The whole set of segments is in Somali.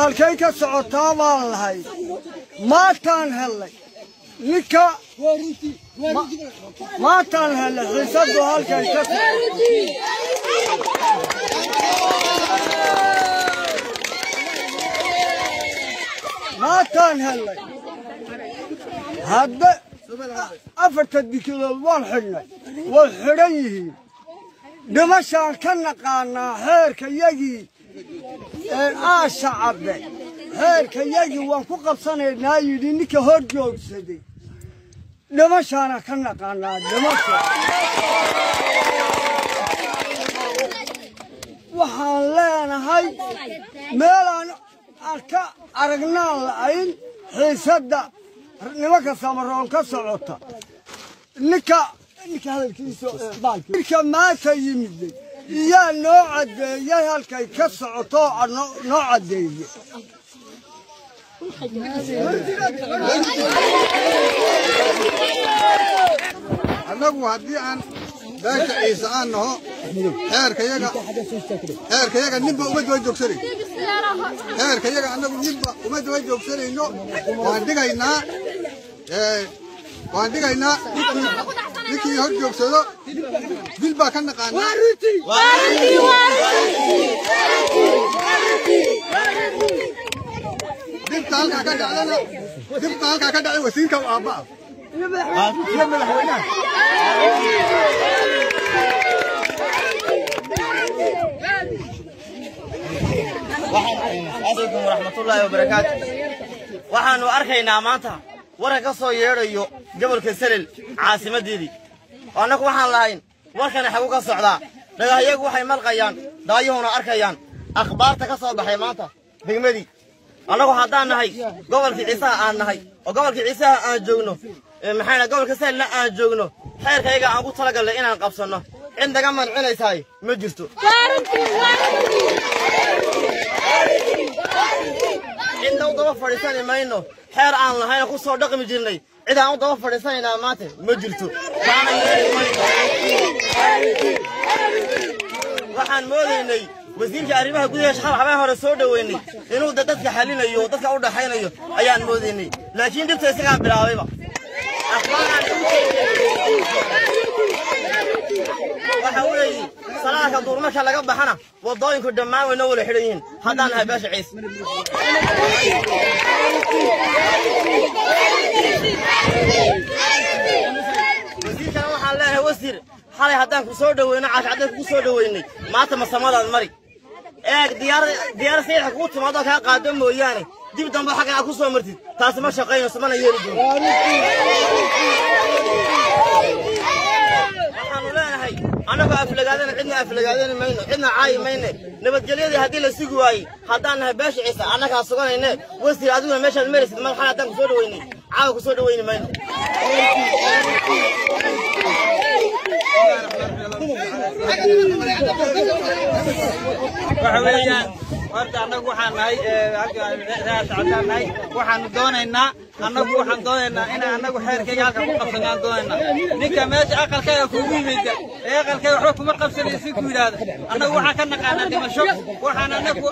halkay ka socotaa baan lahay maataan helay ninka maataan helay xiisadu halkay ka maataan helay hadda afarta dikilood waan xidhnay way xidhan yihiin dhimashaan ka naqaanaa xeerka yagii shacabbe heerka yagii waan ku qabsanaynaa yidhi ninka hor joogsaday dhimashaana ka naqaanaa dhimasha waxaan leenahay meelaan aan ka aragnaan la'ayn xiisadda nimanka samaroon ka socota ninka hadalkiisa maanta yimiday iyaa noo caddeeyay halkay ka socoto noo caddeeyey annagu haddii aan beesha ciise aan naho heerkayaga ninba uma daba joogsanay heerkayaga annagu ninba uma daba joogsanayno waan dhigaynaa ninkii hor joogsado dil baa ka naqaanaa dibta halkaa ka dhacday wasiirka aabba'a iyo madaxweynaha عليكم ورحمة الله وبركاته waxaanu arkaynaa maanta warka ka soo yeedhayo gobolka Salel caasimadeedii annagu waxaan lahayn warkan xagu ka socdaa dhagaxyagu waxay malqayaan daayuhuna arkayaan akhbaarta ka soo baxay maanta degmadii annagu haddaan nahay gobolka Ciise aan nahay oo gobolka Ciise aan joogno maxayna gobolka Salel aan joogno xeerkayga aan ku talagalay inaan qabsano cindaga mancinaysaay ma jirto inta u daba fadhiisan mayno xeer aan lahayn ku soo dhaqmi jirnay cid aan u daba fadhiisanayna maanta ma jirto waxaan moodaynay wasiirka arrimaha gudaha shaqada hore soo dhaweynay inuu dadka xalinayo dadka u dhaxaynayo ayaan moodaynay laakiin dibta isaga bilaabayba waxa weeye salaadka duur marka laga baxana wadooyinku dhammaan way wada xidhan yihiin haddaan nahay beesha Ciise wasiirkan waxaan leeyahay wasiir xalay haddaan ku soo dhaweyno caashacada ku soo dhaweynay maanta ma samadaad mari eeg diyaar saxiix ku timaado ka qaado mooyaane dib dambe xaqa ku soo martid taas ma shaqeynayso mana yeeli doono waxaan leenahay anaga aflagaadana cidna aflagaadana mayno cidna caay mayne nabadgelyada hadii la sugi waayay haddaan nahay beesha Ciise anaga suganayne wasiir adiguna meeshaad marisid mal xal haddaan ku soo dhaweynay caaw ku soo dhaweynay mayno waxweeyaan horta anagu waxaan nahay raas cadanahay waxaan doonaynaa in anagu xeerkayga halka ku qabsanaan doonaynaa ninka meesha aqalkayga ku yimid aqalkayga waxba kuma qabsanaysi ku yiraahdo anagu waxaan ka naqaanaa dhimasho waxaan anagu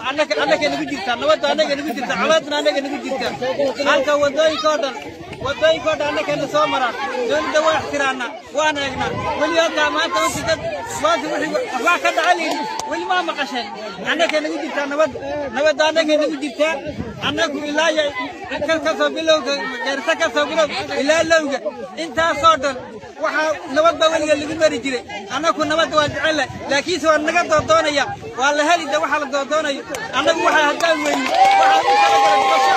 nagu jirtaa nabadda anaga nagu jirtaa colaadna anaga nagu jirtaa halka wadooyinkoodan anaga soo maraan dowladda waa ixtiraana waan eegnaa weli hadda maanta wixii wax ka dhacay weli ma maqasheen anaga nagu jirtaa nabadda anaga nagu jirtaa anagu ilaa ka soo bilowga geerta ka soo bilow ilaa lowga intaasoo dhan waxa nabadda weliga lagu mari jiray anagu nabadda waa jecel laakiin soo naga doodoonaya waa la heli waxa la doodoonayo anagu waxa haddaan weyn waxa